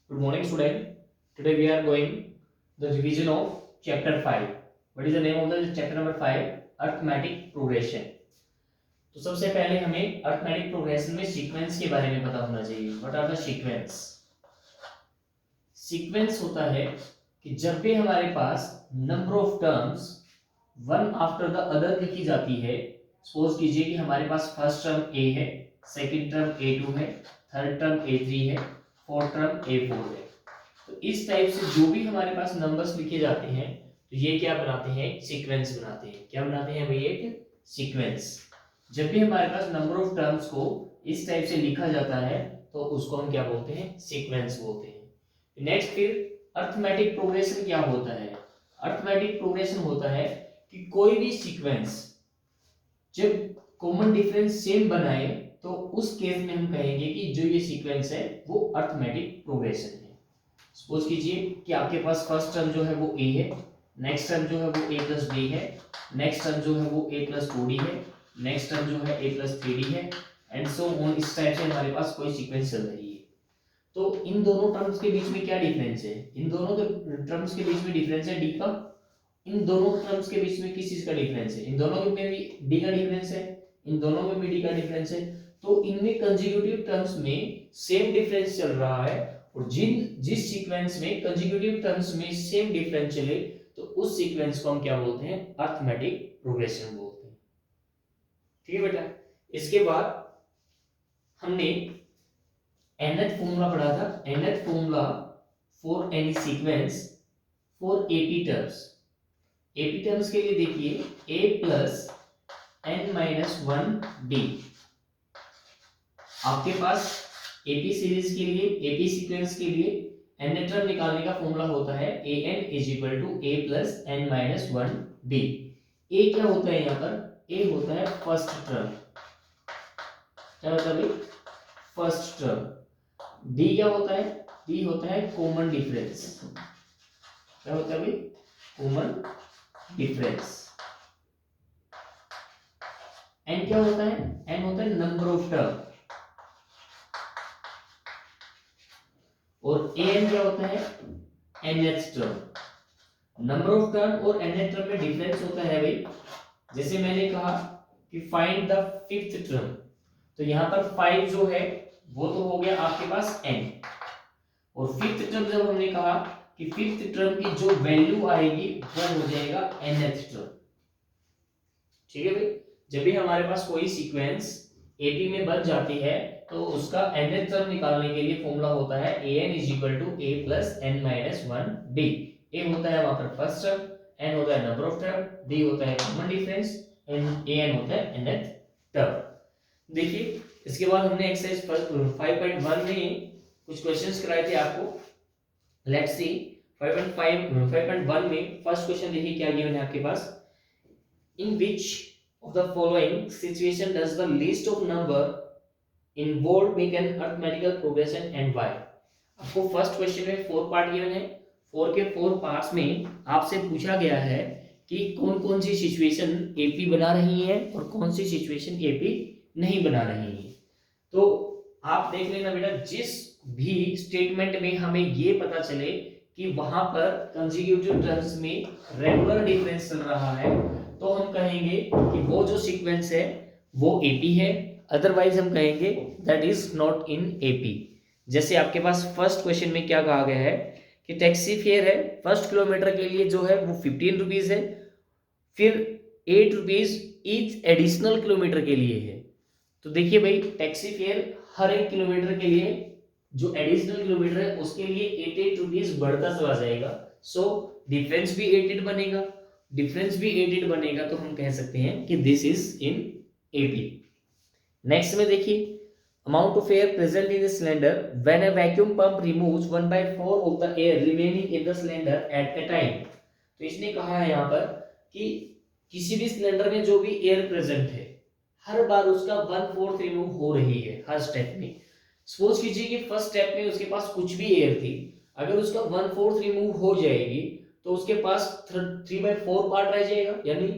Good morning, student. Today we are going the revision of chapter 5. What is the name of the chapter number 5? Arithmetic progression. तो सबसे पहले हमें arithmetic progression में sequence के बारे में पता होना चाहिए. What are the sequence? Sequence होता है कि जब भी हमारे पास number of terms one after the other लिखी जाती है. सपोज कीजिए कि हमारे पास फर्स्ट टर्म ए है, सेकंड टर्म a2 है, थर्ड टर्म a3 है, फोर्थ टर्म a4 है. तो इस टाइप से जो भी हमारे पास नंबर्स लिखे जाते हैं तो ये क्या बनाते हैं? सीक्वेंस बनाते हैं. क्या बनाते हैं भाई? एक सीक्वेंस. जब भी हमारे पास नंबर ऑफ टर्म्स को इस टाइप से लिखा जाता है तो उसको हम क्या बोलते हैं? सीक्वेंस बोलते हैं. नेक्स्ट फिर अरिथमेटिक प्रोग्रेशन क्या होता है? अरिथमेटिक प्रोग्रेशन होता है कि कोई भी सीक्वेंस जब कॉमन डिफरेंस सेम बनाए तो उस केस में हम कहेंगे कि जो ये सीक्वेंस है वो अरिथमेटिक प्रोग्रेशन है. सपोज कीजिए कि आपके पास फर्स्ट टर्म जो है वो a है, नेक्स्ट टर्म जो है वो a प्लस b है, नेक्स्ट टर्म जो है वो a प्लस 2d है, नेक्स्ट टर्म जो है a प्लस 3d है एंड सो ऑन. इस टाइप से हमारे पास कोई सीक्वेंस चल रही है. तो इन दोनों टर्म्स के बीच में क्या डिफरेंस है? इन दोनों के टर्म्स के बीच में डिफरेंस है d का. इन दोनों टर्म्स के बीच में किस चीज का डिफरेंस है? इन दोनों में भी d का डिफरेंस है, इन दोनों में भी d का डिफरेंस है. तो इनमें कंसेक्यूटिव टर्म्स में सेम डिफरेंस चल रहा है और जिस सीक्वेंस में कंसेक्यूटिव टर्म्स में सेम डिफरेंस चले तो उस सीक्वेंस को हम क्या बोलते हैं? अरिथमेटिक प्रोग्रेशन बोलते हैं. ठीक है बेटा. इसके बाद हमने nth फॉर्मूला पढ़ा था. nth formula for any sequence for AP terms. AP terms के लिए देखिए a plus n minus 1d. आपके पास एपी सीरीज के लिए, एपी सीक्वेंस के लिए n टर्म निकालने का फॉर्मूला होता है an is equal to a plus n minus 1d. a क्या होता है यहाँ पर? a होता है फर्स्ट टर्म. क्या होता है भाई? First term. d क्या होता है? d होता है कॉमन डिफरेंस. क्या होता है भाई? Common difference. n क्या होता है? n होता है नंबर ऑफ टर्म. और an क्या होता है? nth term. Number of term और nth टर्म में डिफरेंस होता है भाई. जैसे मैंने कहा कि फाइंड द फिफ्थ टर्म, तो यहाँ पर 5 जो है वो तो हो गया आपके पास n. और फिफ्थ टर्म जब हमने कहा कि फिफ्थ टर्म की जो वैल्यू आएगी वो हो जाएगा nth टर्म. ठीक है भाई. जब भी हमारे पास कोई सीक्वेंस एपी में बन जाती है तो उसका nth टर्म निकालने के लिए फॉर्मूला होता है an is equal to a plus n minus 1d. a होता है वहां पर फर्स्ट टर्म, n होता है नंबर ऑफ टर्म, d होता है कॉमन डिफरेंस, an होता है nth टर्म. देखिए इसके बाद हमने एक्सरसाइज 5.1 में कुछ क्वेश्चंस कराए थे आपको. लेट्स सी 5.1 में फर्स्ट क्वेश्चन देखिए क्या गिवन है आपके पास. In which of the following situation does the list of number involved make an arithmetical progression and why? आपको फर्स्ट क्वेश्चन में 4 पार्ट गिवन है. 4 के 4 पार्ट्स में आपसे पूछा गया है कि कौन कौन सी सिचुएशन एपी बना रही है और कौन सी सिचुएशन एपी नहीं बना रही है. तो आप देख लेना बेटा, जिस भी स्टेटमेंट में हमें ये पता चले कि वहां पर कंसेक्यूटिव टर्म्स में रेगुलर डिफरेंस चल रहा है तो हम कहेंगे कि वो जो सीक्वेंस है वो एपी है. अदरवाइज हम कहेंगे that is not in AP. जैसे आपके पास फर्स्ट क्वेश्चन में क्या कहा गया है कि टैक्सी फेयर है फर्स्ट किलोमीटर के लिए जो है वो 15 रुपीज है, फिर 8 रुपीज ईच एडिशनल किलोमीटर के लिए है. तो देखिए भाई टैक्सी फेयर हर एक किलोमीटर के लिए जो एडिशनल किलोमीटर है उसके लिए 8 रुपीज बढ़ता चला जाएगा. सो डिफरेंस भी 8 बनेगा, डिफरेंस भी 8 बनेगा. तो हम कह सकते हैं कि this is in AP. Next में देखिए amount of air present in the cylinder when a vacuum pump removes 1/4 of the air remaining in the cylinder at a time. तो इसने कहा है यहाँ पर कि किसी भी सिलेंडर में जो भी एयर प्रेजेंट है हर बार उसका 1/4 रिमूव हो रही है हर स्टेप में. सपोज कीजिए कि फर्स्ट स्टेप में उसके पास कुछ भी एयर थी, अगर उसका 1/4 रिमूव हो जाएगी तो उसके पास 3/4 पार्ट रह जाएगा. यानी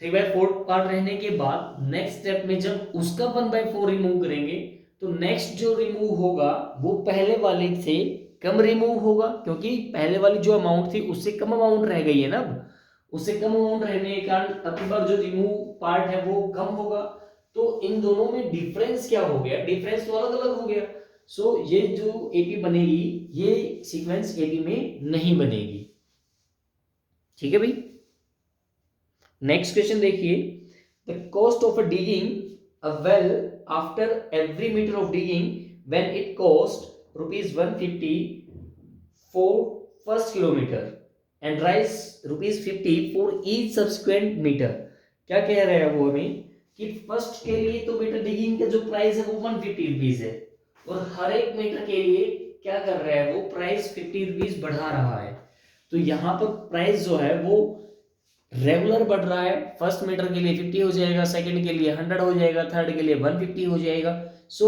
3/4 पार्ट रहने के बाद नेक्स्ट स्टेप में जब उसका 1/4 रिमूव करेंगे तो नेक्स्ट जो रिमूव होगा वो पहले वाले से कम रिमूव होगा, क्योंकि पहले वाली जो अमाउंट थी उससे कम अमाउंट रह गई है ना। अब उससे कम अमाउंट रहने के कारण अब की बार जो रिमूव पार्ट है वो कम होगा। तो इन दोनों में डिफरेंस क्या हो गया, डिफरेंस तो अलग अलग हो गया। सो ये जो एपी बनेगी ये सीक्वेंस एपी में नहीं बनेगी। ठीक है भाई। नेक्स्ट क्वेश्चन देखिए, the cost of digging a well after every metre of digging when it cost ₹150 for first kilometre and rise ₹50 for each subsequent metre. क्या कह रहे हैं वो हमें कि फर्स्ट के लिए तो मीटर डिगिंग का जो प्राइस है वो ₹150 है, और हर एक मीटर के लिए क्या कर रहा है वो प्राइस ₹50 बढ़ा रहा है। तो यहाँ पर प्राइस जो है वो रेगुलर बढ़ रहा है। फर्स्ट मीटर के लिए 50 हो जाएगा, सेकंड के लिए 100 हो जाएगा, थर्ड के लिए 150 हो जाएगा। सो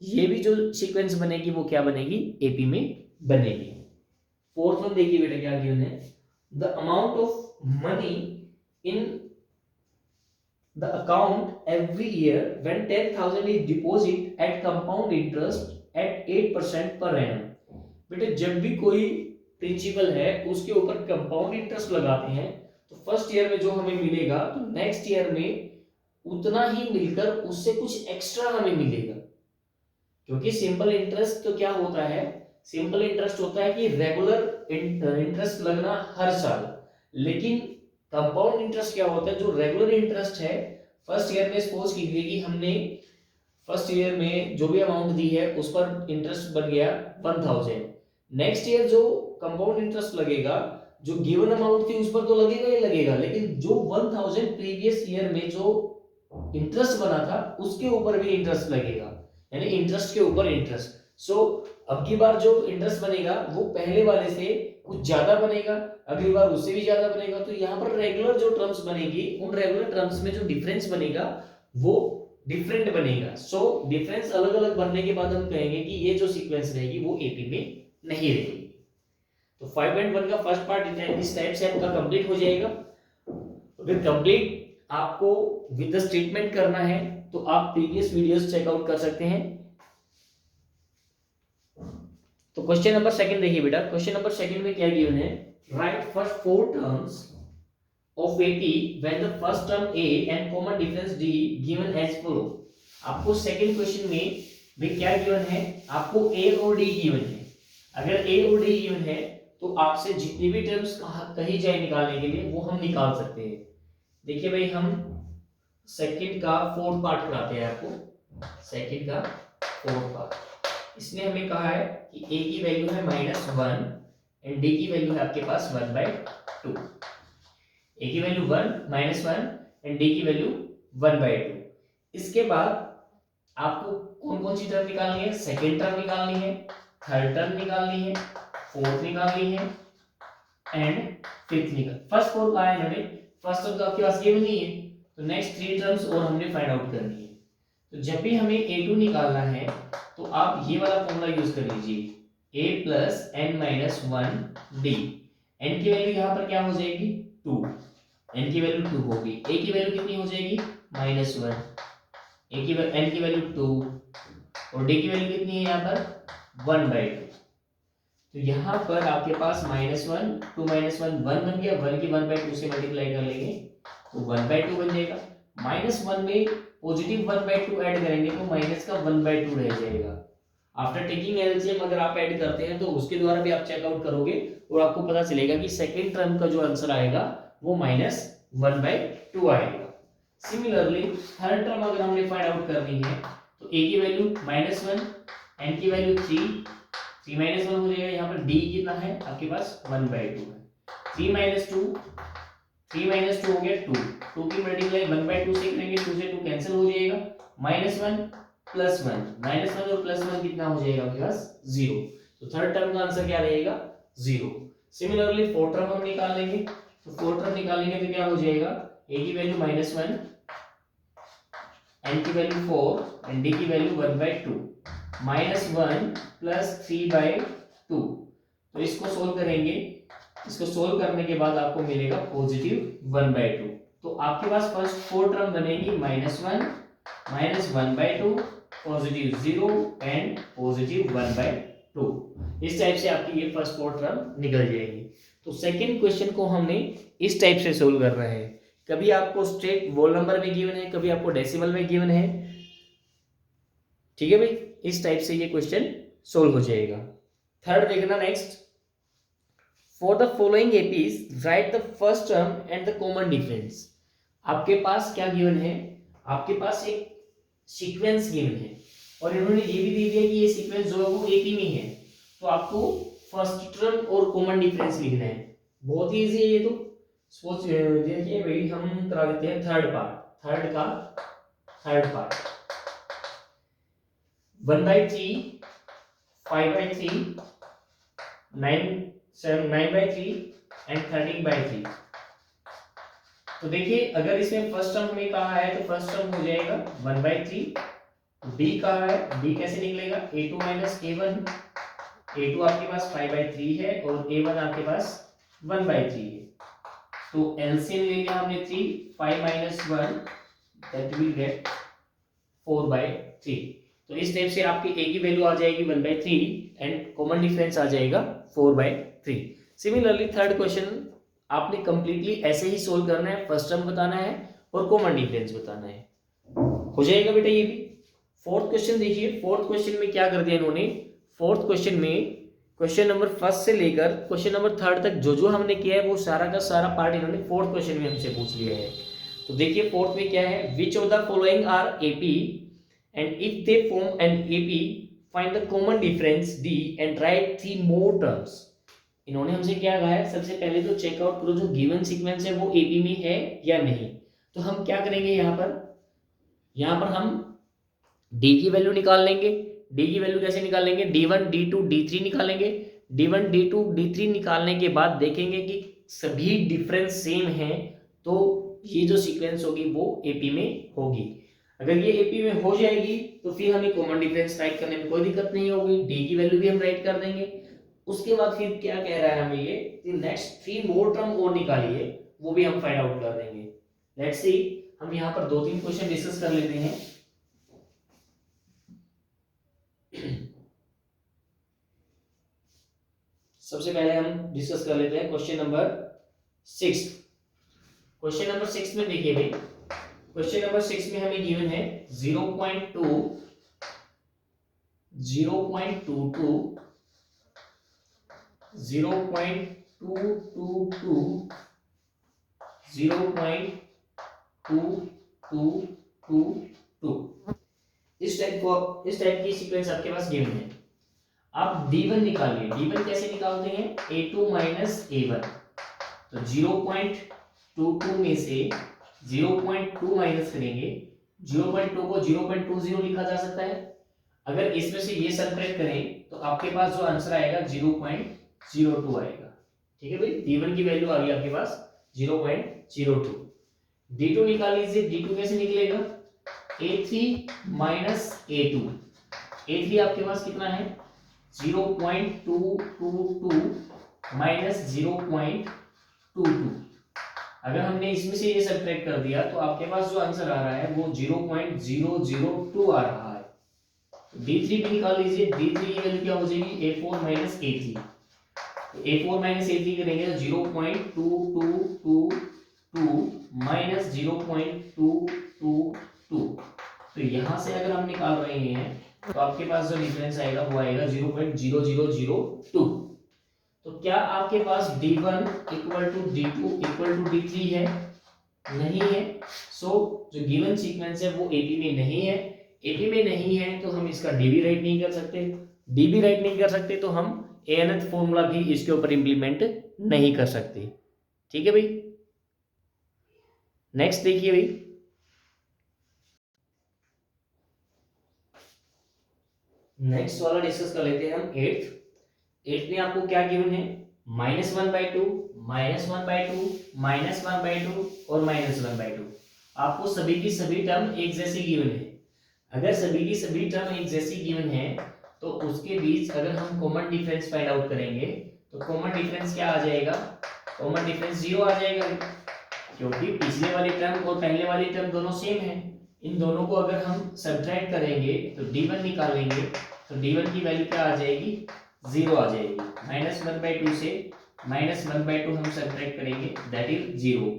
ये भी जो सीक्वेंस बनेगी वो क्या बनेगी, एपी में बनेगी। फोर्थ वन देखिए बेटा क्या गिवन है, the amount of money in the account every year when 10,000 is deposit eight compound interest eight 8% per annum. बेटा जब भी कोई प्रिंसिपल है उसके ऊपर कंपाउंड इंटरेस्ट लगाते हैं तो फर्स्ट ईयर में जो हमें मिलेगा तो नेक्स्ट ईयर में उतना ही मिलकर उससे कुछ एक्स्ट्रा हमें मिलेगा। क्योंकि सिंपल इंटरेस्ट तो क्या होता है, सिंपल इंटरेस्ट होता है कि रेगुलर इंटरेस्ट लगना हर साल, लेकिन कंपाउंड इंटरेस्ट क्या होता है, जो रेगुलर इंटरेस्ट है फर्स्ट ईयर में सपोज कीजिए कि हमने फर्स्ट ईयर में जो भी अमाउंट दी है उस पर इंटरेस्ट बन गया 1000, नेक्स्ट ईयर जो कंपाउंड इंटरेस्ट लगेगा जो गिवन अमाउंट थी उस पर तो लगेगा ही लगेगा, लेकिन जो 1000 प्रीवियस ईयर में जो इंटरेस्ट बना था उसके ऊपर भी इंटरेस्ट लगेगा, यानी इंटरेस्ट के ऊपर इंटरेस्ट। सो अब की बार जो इंटरेस्ट बनेगा वो पहले वाले से कुछ ज्यादा बनेगा, अगली बार उससे भी ज्यादा बनेगा। तो यहाँ पर रेगुलर जो टर्म्स बनेगी उन रेगुलर टर्म्स में जो डिफरेंस बनेगा वो डिफरेंट बनेगा। सो डिफरेंस अलग अलग बनने के बाद हम कहेंगे कि ये जो सीक्वेंस रहेगी वो एपी में नहीं रहेगी। तो 5.1 का फर्स्ट पार्ट इस टाइप से आपका कंप्लीट हो जाएगा। अगर कंप्लीट आपको विद द स्टेटमेंट करना है तो आप प्रीवियस वीडियोस चेकआउट कर सकते हैं। तो क्वेश्चन नंबर सेकंड देखिए बेटा, क्वेश्चन नंबर सेकंड में क्या गिवन है, write first 4 terms of AP when the first term A and common difference D given as follow. आपको सेकंड क्वेश्चन में भी क्या गिवन है, आपको ए और डी गिवन है। अगर ए और डी गिवन है तो आपसे जितनी भी टर्म्स कही जाए निकालने के लिए वो हम निकाल सकते हैं। देखिए भाई हम सेकंड का फोर्थ पार्ट कराते हैं आपको, सेकंड का फोर्थ पार्ट। इसने हमें कहा है कि a की वैल्यू है -1 एंड d की वैल्यू है आपके पास 1/2। a की वैल्यू 1 -1 एंड d की वैल्यू 1/2। इसके बाद आपको कौन कौन सी टर्म निकालनी है, सेकंड टर्म निकालनी है, थर्ड टर्म निकालनी है, फोर्थ निकालनी है एंड फिफ्थ निकाल। फर्स्ट फोर आया है हमें, फर्स्ट टर्म तो आपके पास गिवन नहीं है, तो नेक्स्ट 3 टर्म्स और हमने फाइंड आउट करनी है। तो जब भी हमें a2 निकालना है तो आप ये वाला फॉर्मूला यूज कर लीजिए, a + n-1 d। n की वैल्यू यहाँ पर क्या हो जाएगी 2, n की वैल्यू 2 होगी, a की वैल्यू कितनी हो जाएगी -1, n की वैल्यू 2 और d की वैल्यू कितनी है यहाँ पर 1/2। तो यहाँ पर आपके पास -1 2 -1 1 बन गया, 1 की 1/2 से मल्टीप्लाई कर लेंगे तो 1/2 बन जाएगा। -1 में पॉजिटिव 1/2 ऐड करेंगे तो माइनस का 1/2 रह जाएगा। आफ्टर टेकिंग एलसीएम अगर आप ऐड करते हैं तो उसके द्वारा भी आप चेकआउट करोगे और आपको पता चलेगा कि सेकंड टर्म का जो आंसर आएगा वो -1/2 आएगा। सिमिलरली थर्ड टर्म अगर हमने फाइंड आउट करनी है तो a की वैल्यू -1, n की वैल्यू 3 -1 हो जाएगा, यहाँ पर d कितना है आपके पास 1/2 है। 3 - 2 हो गया 2, 2 की मल्टीप्लाई 1/2 से करेंगे, 2 से 2 कैंसिल हो जाएगा, -1 + 1 -1 और +1 कितना हो जाएगा आपके पास 0। तो थर्ड टर्म का आंसर क्या रहेगा 0। सिमिलरली फोर्थ टर्म हम निकाल लेंगे, तो फोर्थ टर्म निकालेंगे तो क्या हो जाएगा, a की वैल्यू -1, n की वैल्यू 4 एंड d की वैल्यू 1/2, -1 + 3/2। तो इसको सोल्व करेंगे, इसको सोल्व करने के बाद आपको मिलेगा पॉजिटिव 1/2। तो आपके पास फर्स्ट 4 टर्म बनेगी -1 -1/2 पॉजिटिव 0 एंड पॉजिटिव 1/2। इस टाइप से आपकी ये फर्स्ट 4 टर्म निकल जाएगी। तो सेकंड क्वेश्चन को हमने इस टाइप से सोल्व कर रहे हैं। कभी आपको स्ट्रेट वोल नंबर में गिवन है, कभी आपको डेसिमल में गिवन है। ठीक है भाई, इस टाइप से ये क्वेश्चन सोल्व हो जाएगा। थर्ड देखना next, for the following APs right the first term and the common difference. आपके पास क्या गिवन है, आपके पास एक सीक्वेंस गिवन है और इन्होंने ये भी दे दिया कि ये सीक्वेंस जो है वो एपी में है, तो आपको फर्स्ट टर्म और कॉमन डिफरेंस लिखना है। बहुत ही इजी है ये तो। सपोज देखिए भाई, हम करा देते हैं third part. Third part 1/3, 5/3, 9/3 and 13/3। तो देखिए अगर इसमें फर्स्ट टर्म हमें कहा है तो फर्स्ट टर्म हो जाएगा 1/3। b कहा है, b कैसे निकलेगा, a2 माइनस a1। a2 आपके पास 5/3 है और a1 आपके पास 1/3 है। तो एलसीएम ले लिया हमने 3, 5 माइनस 1 दैट विल गेट 4/3। तो इस टाइप से आपकी a की वैल्यू आ जाएगी 1/3 एंड कॉमन डिफरेंस आ जाएगा 4/3। सिमिलरली थर्ड क्वेश्चन आपने कंप्लीटली ऐसे ही सोल्व करना है, फर्स्ट टर्म बताना है और कॉमन डिफरेंस बताना है। हो जाएगा बेटा ये भी। फोर्थ क्वेश्चन देखिए, फोर्थ क्वेश्चन में क्या कर दिया इन्होंने, फोर्थ क्वेश्चन में क्वेश्चन नंबर फर्स्ट से लेकर क्वेश्चन नंबर थर्ड तक जो जो हमने किया है वो सारा का सारा पार्ट इन्होंने फोर्थ क्वेश्चन में हमसे पूछ लिया है। तो देखिए फोर्थ में क्या है, which of the following are AP and if they form an AP find the common difference D and write 3 more terms. इन्होंने हमसे क्या कहा है, सबसे पहले तो चेकआउट करो जो गिवन सीक्वेंस है वो एपी में है या नहीं। तो हम क्या करेंगे, यहाँ पर हम डी की वैल्यू निकाल लेंगे। डी की वैल्यू कैसे निकालेंगे, d1 d2 d3 निकालेंगे। d1 d2 d3 निकालने के बाद देखेंगे कि सभी डिफरेंस सेम है तो ये जो सीक्वेंस होगी वो एपी में होगी। अगर ये एपी में हो जाएगी तो फिर हमें कॉमन डिफरेंस राइट करने में कोई दिक्कत नहीं होगी, डी की वैल्यू भी हम राइट कर देंगे। उसके बाद फिर क्या कह रहा है हमें ये कि नेक्स्ट 3 मोर टर्म और निकालिए, वो भी हम फाइंड आउट कर देंगे। लेट्स सी, हम यहाँ पर 2-3 क्वेश्चन डिस्कस कर लेते हैं। सबसे पहले हम डिस्कस कर लेते हैं क्वेश्चन नंबर 6। क्वेश्चन नंबर 6 में देखिए भाई, क्वेश्चन नंबर 6 में हमें गिवन है 0.2, 0.22, 0.222, 0.2222। इस टाइप की सीक्वेंस आपके पास गिवन है। आप d1 निकालिए। d1 कैसे निकालते हैं, a2 माइनस a1। तो 0.22 में से 0.2 माइनस करेंगे, 0.2 को 0.20 लिखा जा सकता है। अगर इसमें से ये सबट्रैक्ट करें तो आपके पास जो आंसर आएगा 0.02 आएगा। ठीक है भाई, d1 की वैल्यू आ गई आपके पास 0.02। d2 निकाल लीजिए। d2 कैसे निकलेगा, a3 माइनस a2। a3 आपके पास कितना है, 0.222 माइनस 0.22। अगर हमने इसमें से ये सब्ट्रैक्ट कर दिया तो आपके पास जो आंसर आ रहा है वो 0.002 आ रहा है। d3 भी निकाल लीजिए। d3 की वैल्यू क्या हो जाएगी, a4 माइनस a3। तो a4 माइनस a3 करेंगे तो 0.2222 माइनस 0.222। तो यहाँ से अगर हम निकाल रहे हैं तो आपके पास जो डिफरेंस आएगा वो आएगा 0.0002। तो क्या आपके पास d1 equal to d2 equal to d3 है, नहीं है। सो जो गिवन सीक्वेंस है वो एपी में नहीं है। एपी में नहीं है तो हम इसका डी भी राइट नहीं कर सकते। डी भी राइट नहीं कर सकते तो हम एनथ फॉर्मूला भी इसके ऊपर इंप्लीमेंट नहीं कर सकते। ठीक है भाई, नेक्स्ट देखिए भाई, नेक्स्ट वाला डिस्कस कर लेते हैं हम 8 में आपको क्या गिवन है, -1/2, -1/2, -1/2 और -1/2। आपको सभी की सभी टर्म एक जैसी गिवन है। अगर सभी की सभी टर्म एक जैसी गिवन है तो उसके बीच अगर हम कॉमन डिफरेंस फाइंड आउट करेंगे तो कॉमन डिफरेंस क्या आ जाएगा, कॉमन डिफरेंस 0 आ जाएगा, क्योंकि पिछले वाली टर्म और पहले वाली टर्म दोनों सेम है। इन दोनों को अगर हम सब्ट्रैक्ट करेंगे तो d1 निकालेंगे तो d1 की वैल्यू क्या आ जाएगी, 0 आ जाएगी। -1/2 से -1/2 हम सब्ट्रैक्ट करेंगे, दैट इज 0।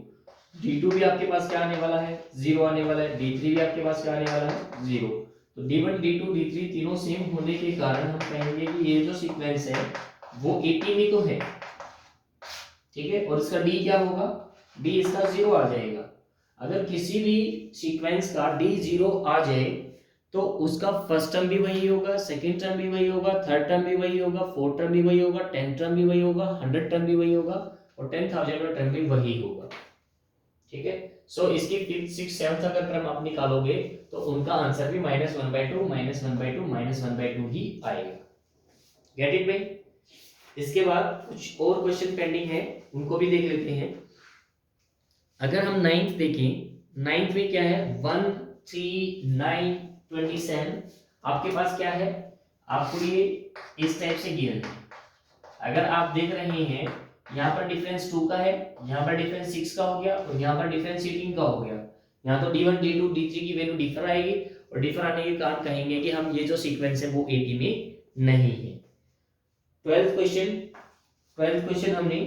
d2 भी आपके पास क्या आने वाला है, 0 आने वाला है। d3 भी आपके पास क्या आने वाला है, 0। तो d1 d2 d3 तीनों सेम होने के कारण हम कहेंगे कि ये जो सीक्वेंस है वो AP में तो है, ठीक है। और इसका d क्या होगा, d इसका 0 आ जाएगा। अगर किसी भी सीक्वेंस का d 0 आ जाए तो उसका फर्स्ट टर्म भी वही होगा, सेकंड टर्म भी वही होगा, थर्ड टर्म भी वही होगा, फोर्थ टर्म भी वही होगा, 10th टर्म भी वही होगा, 100 टर्म भी वही होगा और 10,000 टर्म भी वही होगा, ठीक है। सो इसकी 5th 6th 7th अगर टर्म आप निकालोगे तो उनका आंसर भी -1/2 -1/2 -1/2 ही आएगा। गेट इट भाई। इसके बाद कुछ और क्वेश्चन पेंडिंग है, उनको भी देख लेते हैं। अगर हम 9th देखें, 9th में क्या है, 1 3 9 27 आपके पास क्या है, आपको ये इस टाइप से गिवन है। अगर आप देख रहे हैं यहाँ पर डिफरेंस 2 का है, यहाँ पर डिफरेंस 6 का हो गया और यहाँ पर डिफरेंस 18 का हो गया। यहाँ तो d1 d2 d3 की वैल्यू डिफर आएगी और डिफर आने के कारण कहेंगे कि हम ये जो सीक्वेंस है वो AP में नहीं है। 12th क्वेश्चन हमने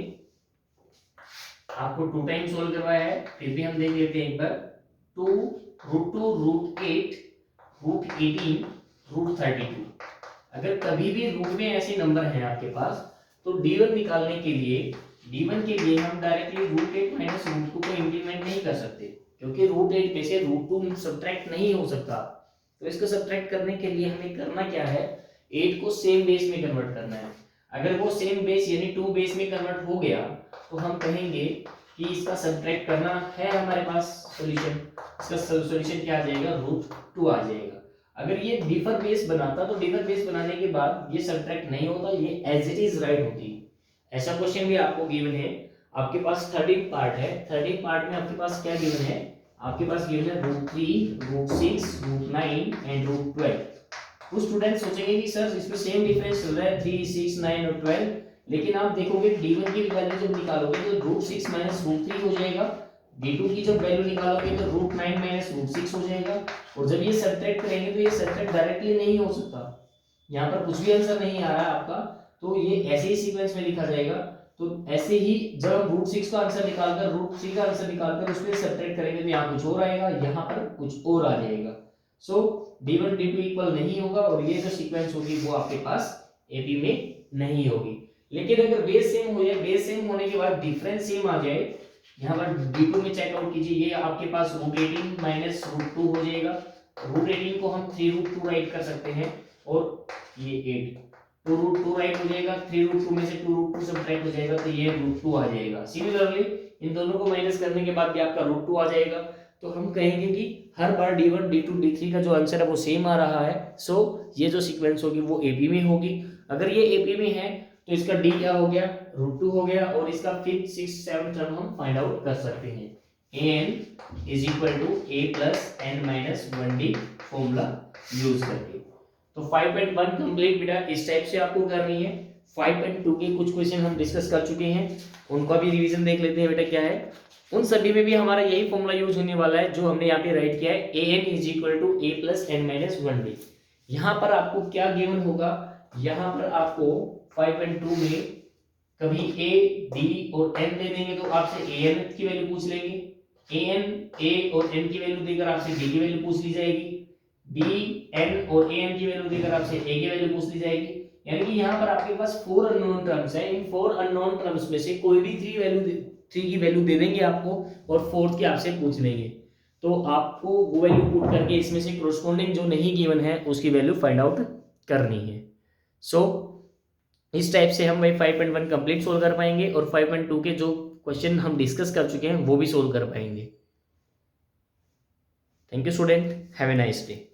आपको 2 टाइम सोल्व करवाया है, फिर भी हम देख लेते हैं एक बार। 2 √2 √8 √18 √32। अगर कभी भी रूट में ऐसे नंबर हैं आपके पास तो d1 निकालने के लिए हम डायरेक्टली √8 माइनस √2 को इंप्लीमेंट नहीं कर सकते, क्योंकि √8 में से √2 सब्ट्रैक्ट नहीं हो सकता। तो इसको सब्ट्रैक्ट करने के लिए हमें करना क्या है, 8 को सेम बेस में कन्वर्ट करना है। अगर वो सेम बेस यानी 2 बेस में कन्वर्ट हो गया तो हम कहेंगे कि इसका सब्ट्रैक्ट करना है हमारे पास सॉल्यूशन। इसका सॉल्यूशन क्या आ जाएगा, √2 आ जाएगा। अगर ये डिफर बेस बनाता तो डिफर बेस बनाने के बाद ये सब्ट्रैक्ट नहीं होता, ये एज इट इज राइट होती। ऐसा क्वेश्चन भी आपको गिवन है, आपके पास 13 पार्ट है। 13 पार्ट में आपके पास क्या गिवन है, आपके पास गिवन है √3 √6 √9 एंड √12। कुछ स्टूडेंट सोचेंगे कि सर इसमें सेम डिफरेंस चल रहा है 3 6 9 और 12, लेकिन आप देखोगे d1 की वैल्यू जब निकालोगे तो √6 माइनस √3 हो जाएगा, d2 की जब वैल्यू निकालोगे तो √9 माइनस √6 हो जाएगा। और जब ये सब्ट्रैक्ट करेंगे तो ये सब्ट्रैक्ट डायरेक्टली नहीं हो सकता, यहाँ पर कुछ भी आंसर नहीं आ रहा है आपका, तो ये ऐसे ही सीक्वेंस में लिखा जाएगा। तो ऐसे ही जब हम √6 का आंसर निकालकर √3 का आंसर निकालकर उसमें सब्ट्रैक्ट करेंगे तो यहाँ कुछ और आएगा, यहाँ पर कुछ और आ जाएगा। सो d1 d2 इक्वल नहीं होगा और ये जो सीक्वेंस होगी वो आपके पास AP में नहीं होगी। लेकिन अगर बेस सेम हो जाए, बेस सेम होने के बाद डिफरेंस सेम आ जाए, यहाँ पर d2 में चेकआउट कीजिए, ये आपके पास √18 माइनस √2 हो जाएगा। √18 को हम 3√2 राइट कर सकते हैं और ये 8 2√2 राइट हो जाएगा। 3√2 में से 2√2 सब्ट्रैक्ट हो जाएगा तो ये √2 आ जाएगा। सिमिलरली इन दोनों को माइनस करने के बाद भी आपका √2 आ जाएगा। तो हम कहेंगे कि हर बार d1 d2 d3 का जो आंसर है वो सेम आ रहा है। सो ये जो सीक्वेंस होगी वो AP में होगी। अगर ये AP में है तो इसका d क्या हो गया, √2 हो गया और इसका 5th 6th 7th टर्म हम फाइंड आउट कर सकते हैं। an is equal to a plus n minus 1d formula use करके। तो 5.1 कंप्लीट बेटा इस टाइप से आपको करनी है। 5.2 के कुछ क्वेश्चन हम डिस्कस कर चुके हैं, उनका भी रिवीजन देख लेते हैं बेटा क्या है। उन सभी में भी हमारा यही फॉर्मूला यूज होने वाला है जो हमने यहाँ पे राइट किया है, an is equal to a plus n minus 1d। यहाँ पर आपको क्या गिवन होगा, यहाँ पर आपको 5.2 में कभी a d और n दे देंगे तो आपसे an की वैल्यू पूछ लेंगे, a और n की वैल्यू देकर आपसे d की वैल्यू पूछ ली जाएगी, b n और an की वैल्यू देकर आपसे a की वैल्यू पूछ ली जाएगी। यानी कि यहाँ पर आपके पास 4 अननोन टर्म्स है, इन 4 अननोन टर्म्स में से कोई भी 3 की वैल्यू दे देंगे आपको और 4th की आपसे पूछ लेंगे। तो आपको वो वैल्यू पुट करके इसमें से कोरोस्पोंडिंग जो नहीं गिवन है उसकी वैल्यू फाइंड आउट करनी है। सो इस टाइप से हम वही 5.1 कंप्लीट सोल्व कर पाएंगे और 5.2 के जो क्वेश्चन हम डिस्कस कर चुके हैं वो भी सोल्व कर पाएंगे। Thank you student, have a nice day.